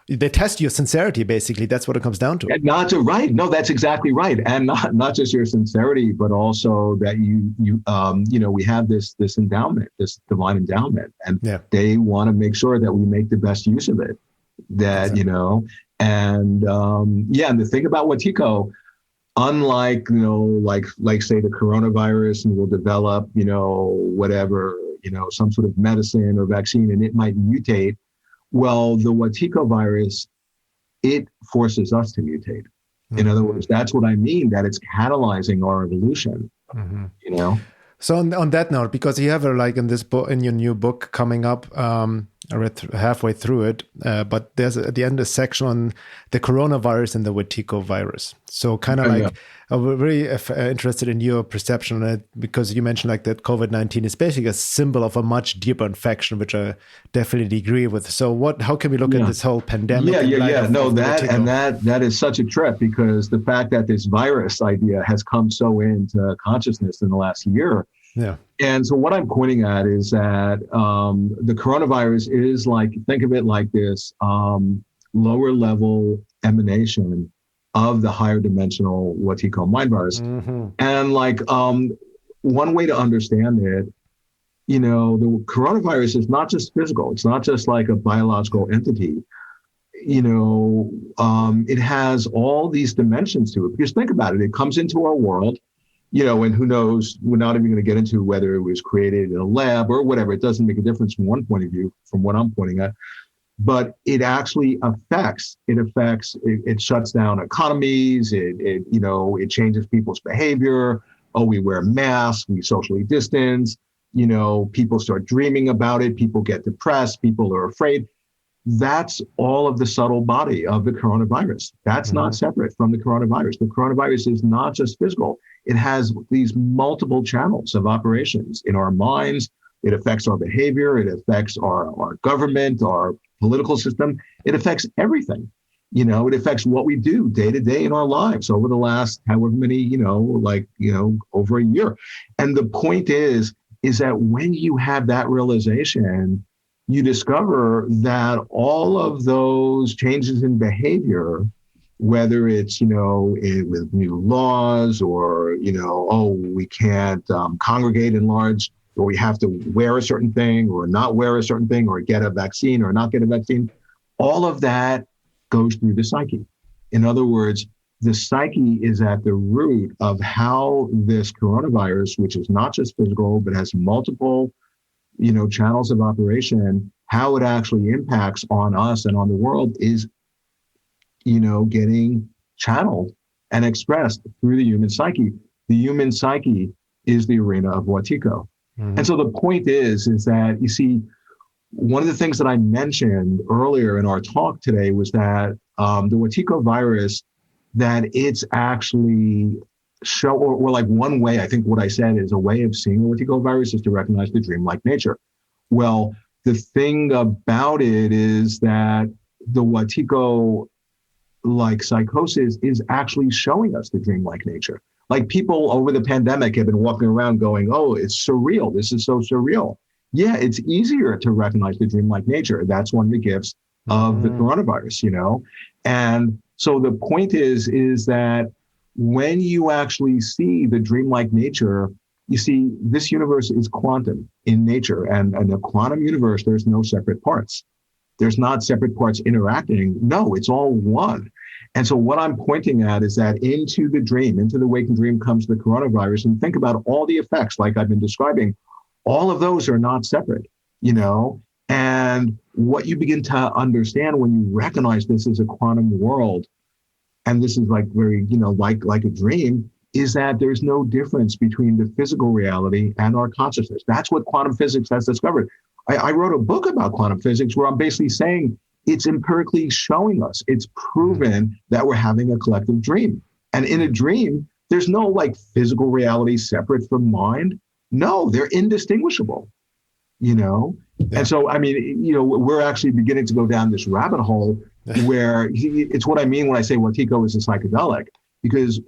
they test your sincerity, basically. That's what it comes down to. Right. No, that's exactly right. And not just your sincerity, but also that we have this endowment, this divine endowment, and they want to make sure that we make the best use of it. That, exactly. And the thing about Wetiko, unlike, like say the coronavirus, and we'll develop, whatever, some sort of medicine or vaccine, and it might mutate. Well, the Wetiko virus, it forces us to mutate. Mm-hmm. In other words, that's what I mean, that it's catalyzing our evolution, So on that note, because you have in this book, in your new book coming up, I read halfway through it, but there's at the end a section on the coronavirus and the Wetiko virus. So kind of like, I'm very interested in your perception on it, because you mentioned like that COVID-19 is basically a symbol of a much deeper infection, which I definitely agree with. So how can we look at this whole pandemic? That is such a trip, because the fact that this virus idea has come so into consciousness in the last year. Yeah. And so what I'm pointing at is that the coronavirus is like, think of it like this lower level emanation of the higher dimensional, what he called mind virus. Mm-hmm. And like one way to understand it, the coronavirus is not just physical. It's not just like a biological entity. It has all these dimensions to it. Because think about it. It comes into our world. And who knows, we're not even going to get into whether it was created in a lab or whatever. It doesn't make a difference from one point of view, from what I'm pointing at. But it actually it shuts down economies. It changes people's behavior. Oh, we wear masks, we socially distance. People start dreaming about it. People get depressed. People are afraid. That's all of the subtle body of the coronavirus. That's not separate from the coronavirus. The coronavirus is not just physical. It has these multiple channels of operations in our minds. It affects our behavior. It affects our government, our political system. It affects everything. It affects what we do day to day in our lives over the last however many, over a year. And the point is that when you have that realization, you discover that all of those changes in behavior, whether it's, with new laws or, we can't congregate in large, or we have to wear a certain thing or not wear a certain thing, or get a vaccine or not get a vaccine, all of that goes through the psyche. In other words, the psyche is at the root of how this coronavirus, which is not just physical, but has multiple channels of operation, how it actually impacts on us and on the world is, getting channeled and expressed through the human psyche. The human psyche is the arena of Wetiko. Mm-hmm. And so the point is that, you see, one of the things that I mentioned earlier in our talk today was that the Wetiko virus, that it's actually or like one way, I think what I said is a way of seeing the Wetiko virus is to recognize the dreamlike nature. Well, the thing about it is that the Wetiko like psychosis is actually showing us the dreamlike nature. Like people over the pandemic have been walking around going, oh, it's surreal. This is so surreal. Yeah, it's easier to recognize the dreamlike nature. That's one of the gifts of the coronavirus, And so the point is that when you actually see the dreamlike nature, you see this universe is quantum in nature, and in a quantum universe, there's no separate parts. There's not separate parts interacting. No, it's all one. And so what I'm pointing at is that into the dream, into the waking dream comes the coronavirus, and think about all the effects like I've been describing. All of those are not separate, and what you begin to understand when you recognize this as a quantum world, and this is like very, like a dream, is that there's no difference between the physical reality and our consciousness. That's what quantum physics has discovered. I wrote a book about quantum physics where I'm basically saying it's empirically showing us, it's proven that we're having a collective dream. And in a dream, there's no like physical reality separate from mind. No, they're indistinguishable, Yeah. And so, I mean, we're actually beginning to go down this rabbit hole where it's what I mean when I say Wetiko is a psychedelic, because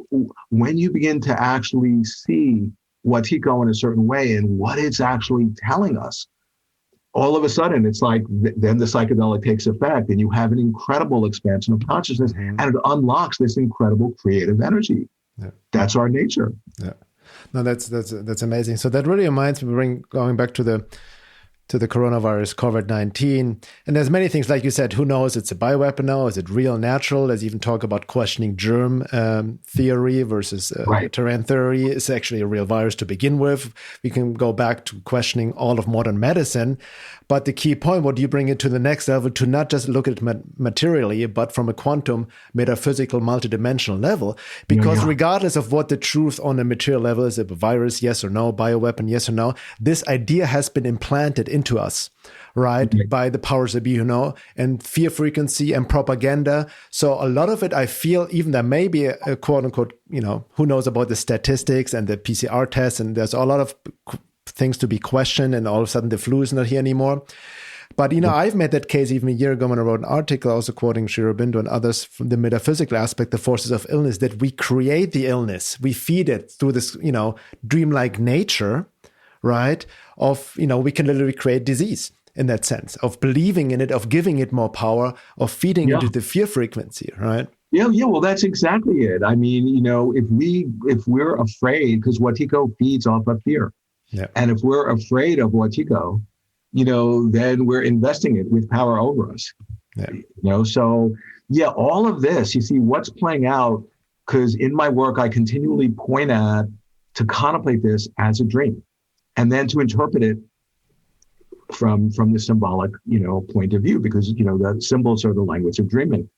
when you begin to actually see Wetiko in a certain way and what it's actually telling us, all of a sudden it's like then the psychedelic takes effect and you have an incredible expansion of consciousness, and it unlocks this incredible creative energy. Yeah. That's our nature. Yeah. No, that's amazing. So that really reminds me, going back to the coronavirus, COVID-19. And there's many things, like you said, who knows? It's a bioweapon now. Is it real, natural? There's even talk about questioning germ theory versus terrain theory. It's actually a real virus to begin with. We can go back to questioning all of modern medicine. But the key point, what you bring it to the next level, to not just look at it materially, but from a quantum, metaphysical, multidimensional level. Because regardless of what the truth on a material level is, a virus, yes or no, bioweapon, yes or no, this idea has been implanted into us, right? By the powers that be, and fear frequency and propaganda. So a lot of it, I feel, even there may be a quote unquote, who knows about the statistics and the PCR tests, and there's a lot of things to be questioned, and all of a sudden the flu is not here anymore. But, I've made that case even a year ago when I wrote an article, also quoting Sri Aurobindo and others from the metaphysical aspect, the forces of illness, that we create the illness. We feed it through this, dreamlike nature, right? Of, we can literally create disease in that sense, of believing in it, of giving it more power, of feeding into the fear frequency, right? Yeah. Well, that's exactly it. I mean, if we're afraid, because Wetiko feeds off of fear. Yeah. And if we're afraid of Wetiko, then we're investing it with power over us. Yeah. So all of this, you see what's playing out, because in my work, I continually point at to contemplate this as a dream, and then to interpret it from the symbolic, point of view, because, the symbols are the language of dreaming.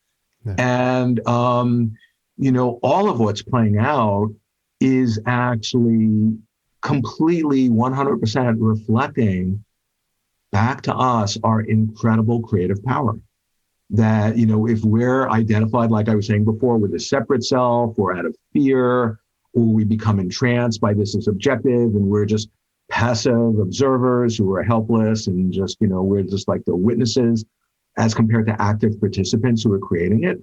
Yeah. And, all of what's playing out is actually completely 100% reflecting back to us our incredible creative power. That, if we're identified, like I was saying before, with a separate self, or out of fear, or we become entranced by this as objective, and we're just passive observers who are helpless, and just, we're just like the witnesses as compared to active participants who are creating it.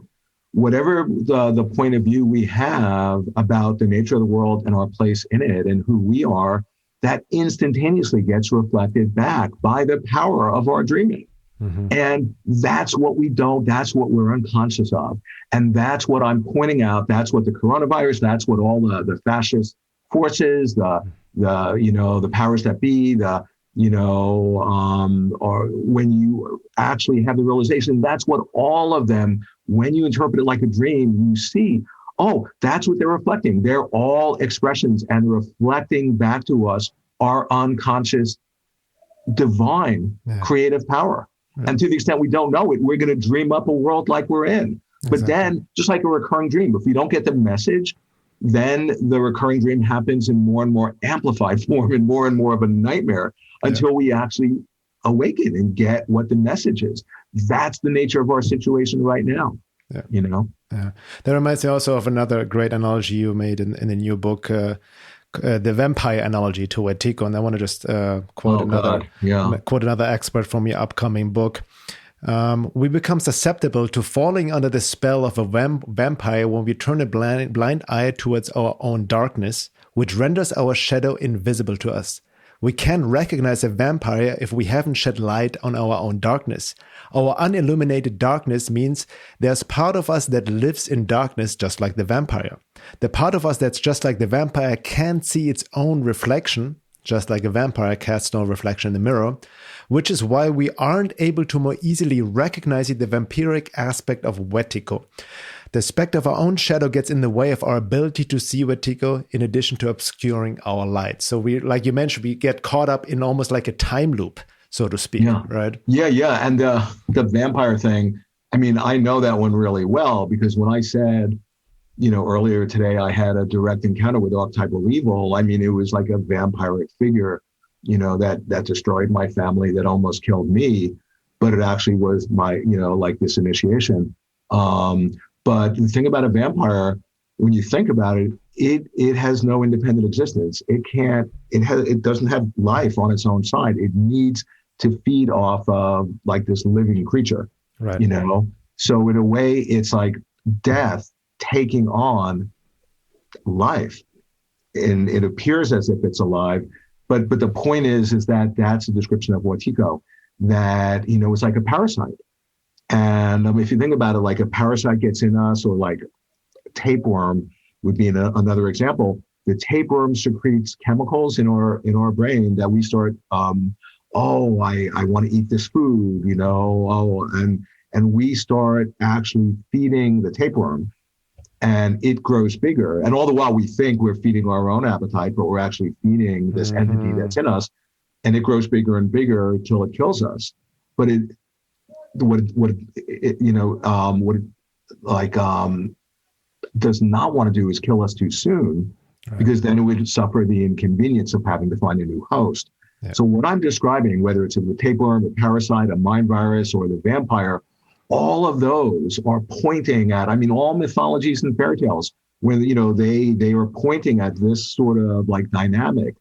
Whatever the point of view we have about the nature of the world and our place in it and who we are, that instantaneously gets reflected back by the power of our dreaming. Mm-hmm. And that's what we're unconscious of. And that's what I'm pointing out. That's what the coronavirus, that's what all the fascist forces, the powers that be, or when you actually have the realization, that's what all of them, when you interpret it like a dream, you see, oh, that's what they're reflecting. They're all expressions and reflecting back to us our unconscious, divine, creative power. Yeah. And to the extent we don't know it, we're going to dream up a world like we're in. Exactly. But then, just like a recurring dream, if we don't get the message, then the recurring dream happens in more and more amplified form and more of a nightmare until we actually awaken and get what the message is. That's the nature of our situation right now. Yeah. Yeah. That reminds me also of another great analogy you made in the new book, the vampire analogy to Wetiko. And I want to just quote another expert from your upcoming book. We become susceptible to falling under the spell of a vampire when we turn a blind eye towards our own darkness, which renders our shadow invisible to us. We can recognize a vampire if we haven't shed light on our own darkness. Our unilluminated darkness means there's part of us that lives in darkness just like the vampire. The part of us that's just like the vampire can't see its own reflection, just like a vampire casts no reflection in the mirror, which is why we aren't able to more easily recognize the vampiric aspect of Wetiko. The speck of our own shadow gets in the way of our ability to see Wetiko, in addition to obscuring our light. So we, like you mentioned, we get caught up in almost like a time loop, so to speak, right? Yeah. And the vampire thing, I mean, I know that one really well, because when I said, earlier today, I had a direct encounter with archetypal evil. I mean, it was like a vampiric figure, that destroyed my family, that almost killed me, but it actually was my, like this initiation. But the thing about a vampire, when you think about it, it has no independent existence. It doesn't have life on its own side. It needs to feed off of like this living creature, right? So in a way, it's like death taking on life, and it appears as if it's alive. But the point is that that's a description of Wetiko, that, it's like a parasite. And if you think about it, like a parasite gets in us, or like tapeworm would be another example. The tapeworm secretes chemicals in our brain that we start, I want to eat this food, and we start actually feeding the tapeworm, and it grows bigger. And all the while we think we're feeding our own appetite, but we're actually feeding this entity that's in us, and it grows bigger and bigger until it kills us. But does not want to do is kill us too soon, right? Because then it would suffer the inconvenience of having to find a new host. Yeah. So what I'm describing, whether it's a tapeworm, a parasite, a mind virus, or the vampire, all of those are pointing at, all mythologies and fairy tales, when, they are pointing at this sort of like dynamic,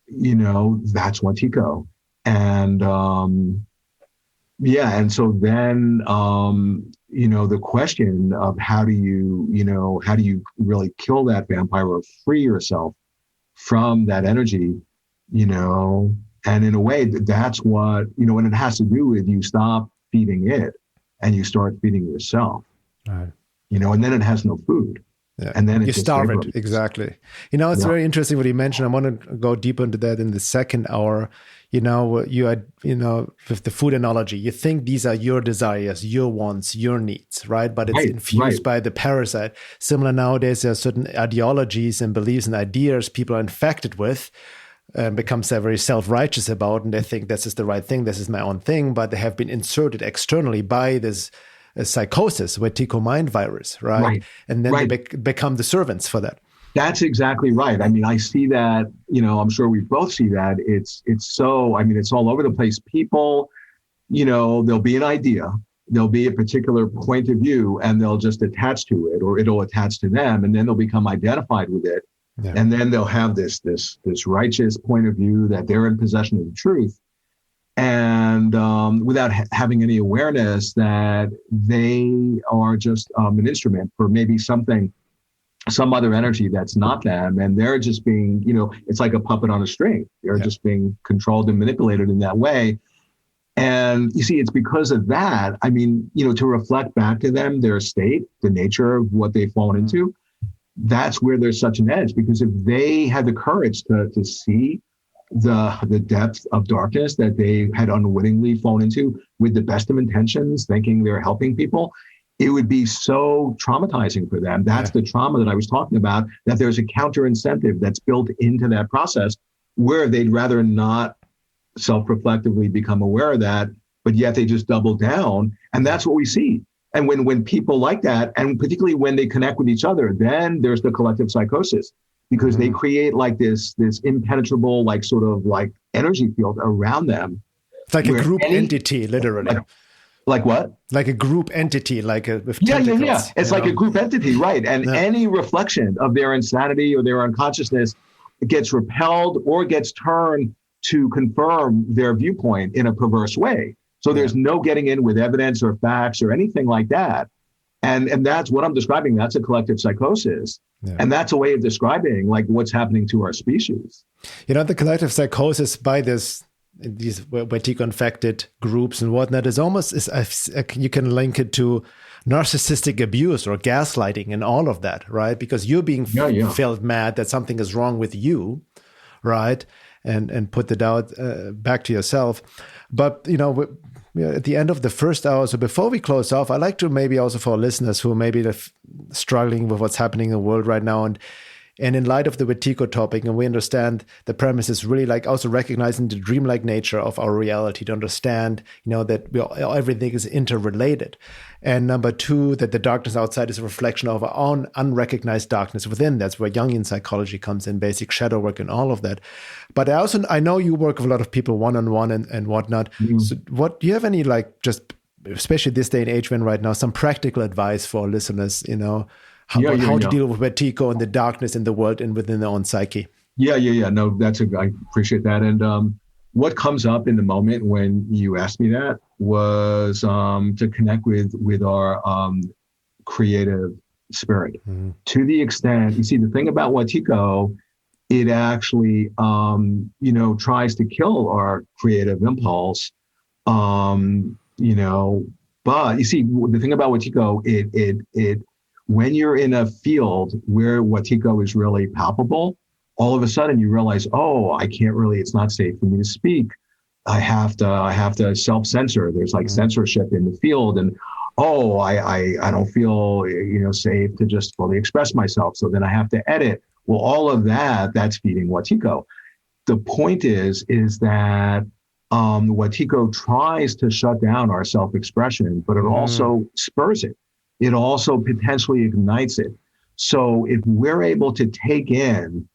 that's Wetiko. And, and so then, the question of how do you really kill that vampire or free yourself from that energy, and in a way that's what, and it has to do with you stop feeding it and you start feeding yourself, right. And then it has no food. Yeah. And then you starve it. Exactly. It's very interesting what you mentioned. I want to go deeper into that in the second hour. You are, with the food analogy, you think these are your desires, your wants, your needs, right? But it's infused by the parasite. Similar nowadays, there are certain ideologies and beliefs and ideas people are infected with and becomes very self-righteous about, and they think this is the right thing, this is my own thing, but they have been inserted externally by this psychosis, Wetiko mind virus, right? And then they become the servants for that. That's exactly right. I see that, I'm sure we both see that. It's so, it's all over the place. People, there'll be an idea, there'll be a particular point of view, and they'll just attach to it, or it'll attach to them, and then they'll become identified with it. Yeah. And then they'll have this righteous point of view that they're in possession of the truth. And without having any awareness that they are just an instrument for maybe some other energy that's not them. And they're just being, it's like a puppet on a string. They're just being controlled and manipulated in that way. And you see, it's because of that, to reflect back to them, their state, the nature of what they've fallen into, that's where there's such an edge. Because if they had the courage to see the depth of darkness that they had unwittingly fallen into with the best of intentions, thinking they're helping people, it would be so traumatizing for them. That's the trauma that I was talking about, that there's a counter incentive that's built into that process where they'd rather not self-reflectively become aware of that, but yet they just double down. And that's what we see. And when people like that, and particularly when they connect with each other, then there's the collective psychosis, because they create like this impenetrable, like sort of like energy field around them. It's like a group entity, literally. Like what? Like a group entity, with tentacles. Yeah. It's like a group entity, right? And any reflection of their insanity or their unconsciousness gets repelled or gets turned to confirm their viewpoint in a perverse way. So there's no getting in with evidence or facts or anything like that. And that's what I'm describing. That's a collective psychosis. Yeah. And that's a way of describing like what's happening to our species. The collective psychosis by these Wetiko infected groups and whatnot is almost, you can link it to narcissistic abuse or gaslighting and all of that, right? Because you're being felt mad that something is wrong with you, right? And put the doubt back to yourself. But, at the end of the first hour, so before we close off, I'd like to maybe also for our listeners who may be struggling with what's happening in the world right now, and in light of the Wetiko topic, and we understand the premise is really like also recognizing the dreamlike nature of our reality, to understand, that everything is interrelated. And number two, that the darkness outside is a reflection of our own unrecognized darkness within. That's where Jungian psychology comes in, basic shadow work and all of that. But I know you work with a lot of people one-on-one and whatnot. Mm-hmm. So do you have any, especially this day and age when right now, some practical advice for our listeners, how to deal with Wetiko and the darkness in the world and within their own psyche? Yeah. No, I appreciate that. And what comes up in the moment when you asked me that was to connect with our creative spirit. Mm-hmm. To the extent, you see, the thing about Wetiko, it actually, tries to kill our creative impulse, but you see, the thing about Wetiko, it when you're in a field where Wetiko is really palpable, all of a sudden you realize, I can't really, it's not safe for me to speak. I have to self-censor. There's censorship in the field, and I don't feel, safe to just fully express myself. So then I have to edit. Well, all of that's feeding Wetiko. The point is that Wetiko tries to shut down our self-expression, but it also spurs it. It also potentially ignites it. So if we're able to take in,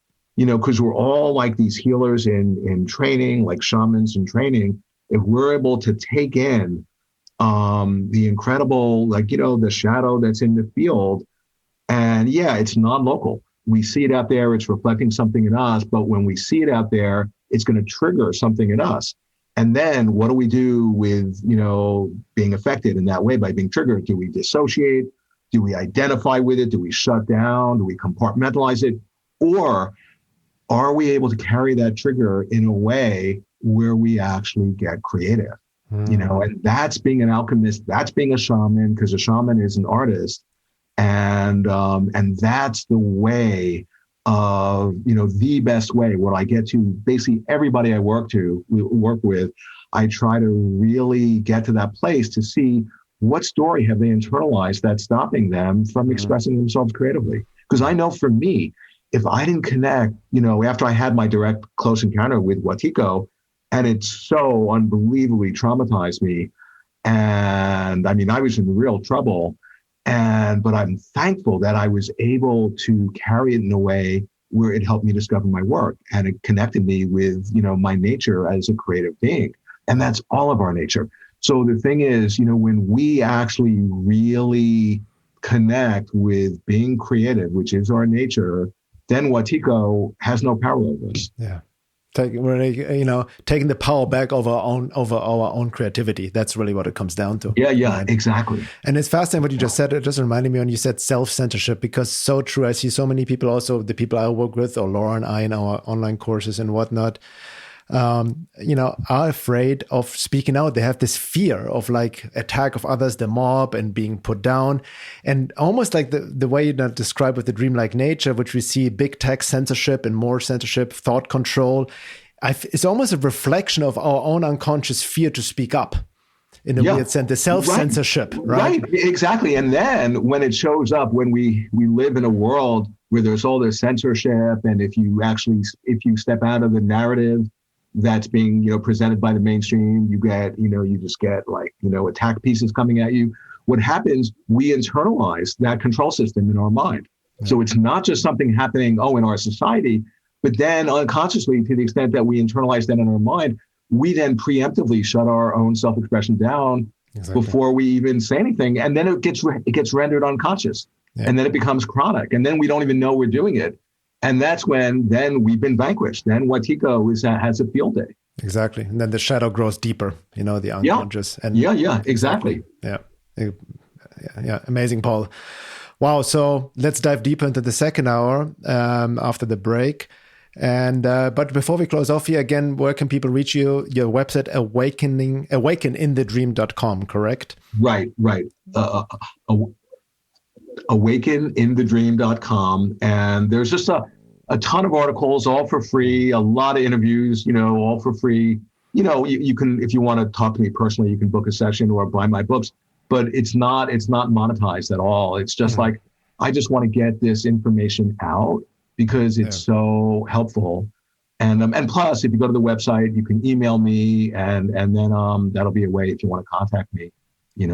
because we're all like these healers in training, like shamans in training. If we're able to take in the incredible, the shadow that's in the field, and it's non-local. We see it out there, it's reflecting something in us, but when we see it out there, it's going to trigger something in us. And then what do we do with, being affected in that way by being triggered? Do we dissociate? Do we identify with it? Do we shut down? Do we compartmentalize it? Or are we able to carry that trigger in a way where we actually get creative? And that's being an alchemist, that's being a shaman, because a shaman is an artist. And that's the way of, the best way. What I get to, basically everybody I work with, I try to really get to that place to see what story have they internalized that's stopping them from expressing themselves creatively. Because I know for me, if I didn't connect, after I had my direct close encounter with Wetiko, and it so unbelievably traumatized me, and I was in real trouble. But I'm thankful that I was able to carry it in a way where it helped me discover my work, and it connected me with, my nature as a creative being. And that's all of our nature. So the thing is, when we actually really connect with being creative, which is our nature, then Wetiko has no power over us. Yeah. Taking the power back over our own creativity. That's really what it comes down to. Yeah, right? Exactly. And it's fascinating what you just said. It just reminded me when you said self-censorship, because so true. I see so many people, also the people I work with, or Laura and I in our online courses and whatnot, are afraid of speaking out. They have this fear of attack of others, the mob, and being put down. And almost like the way you describe with the dreamlike nature, which we see big tech censorship and more censorship, thought control. It's almost a reflection of our own unconscious fear to speak up in a weird sense, the self-censorship, right? Right, exactly. And then when it shows up, when we live in a world where there's all this censorship, and if you step out of the narrative that's being, presented by the mainstream, you just get attack pieces coming at you. What happens, we internalize that control system in our mind. Yeah. So it's not just something happening, in our society, but then unconsciously, to the extent that we internalize that in our mind, we then preemptively shut our own self-expression down before we even say anything. And then it gets rendered unconscious. Yeah. And then it becomes chronic. And then we don't even know we're doing it. And that's when then we've been vanquished. Then Wetiko has a field day. Exactly. And then the shadow grows deeper, the unconscious. Yeah. And exactly. Yeah. Amazing, Paul. Wow. So let's dive deeper into the second hour after the break. And but before we close off here, again, where can people reach you? Your website, awakeninthedream.com, correct? Right. Awakeninthedream.com. And there's just a ton of articles, all for free, a lot of interviews, all for free. You can, if you want to talk to me personally, you can book a session or buy my books, but it's not monetized at all. It's just I just want to get this information out because it's so helpful. And plus, if you go to the website, you can email me, and then that'll be a way if you want to contact me,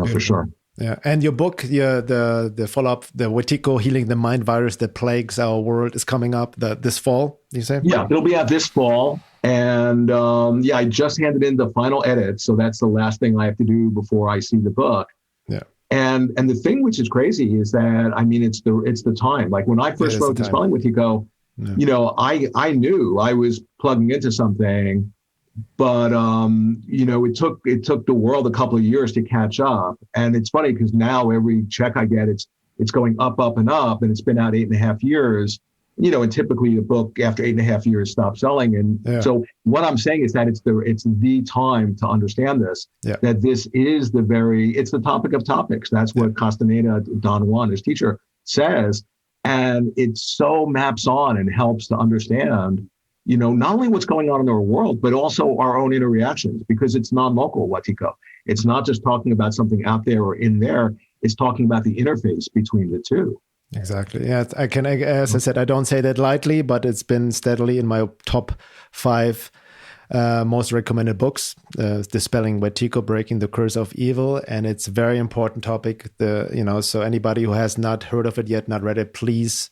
for sure. Yeah, and your book, the follow-up, the Wetiko, Healing the Mind Virus That Plagues Our World, is coming up this fall, you say? Yeah, it'll be out this fall. And I just handed in the final edit, so that's the last thing I have to do before I see the book. Yeah. And the thing which is crazy is that, it's the time. Like when I first wrote The Spelling Wetiko, I knew I was plugging into something, but it took the world a couple of years to catch up. And it's funny because now every check I get, it's going up, and up, and it's been out 8.5 years. And typically a book after 8.5 years stops selling. And so what I'm saying is that it's the time to understand this, that this is it's the topic of topics. That's what Castaneda, Don Juan, his teacher, says. And it so maps on and helps to understand, not only what's going on in our world, but also our own inner reactions, because it's non-local, Wetiko. It's not just talking about something out there or in there. It's talking about the interface between the two. Exactly. Yeah, as I said, I don't say that lightly, but it's been steadily in my top 5 most recommended books. The Spelling Wetiko, Breaking the Curse of Evil, and it's a very important topic. So anybody who has not heard of it yet, not read it, please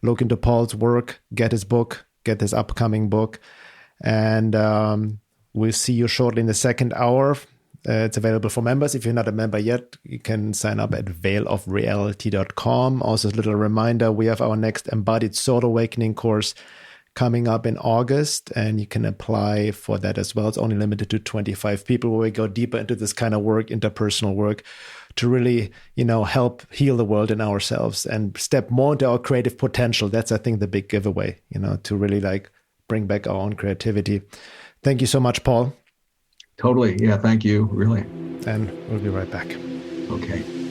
look into Paul's work, get his book, get this upcoming book. And we'll see you shortly in the second hour. It's available for members. If you're not a member yet, you can sign up at veilofreality.com. Also, a little reminder, we have our next Embodied Soul Awakening course coming up in August, and you can apply for that as well. It's only limited to 25 people, where we go deeper into this kind of work, interpersonal work, to really, help heal the world and ourselves and step more into our creative potential. That's, I think, the big giveaway, to really bring back our own creativity. Thank you so much, Paul. Totally. Yeah, thank you, really. And we'll be right back. Okay.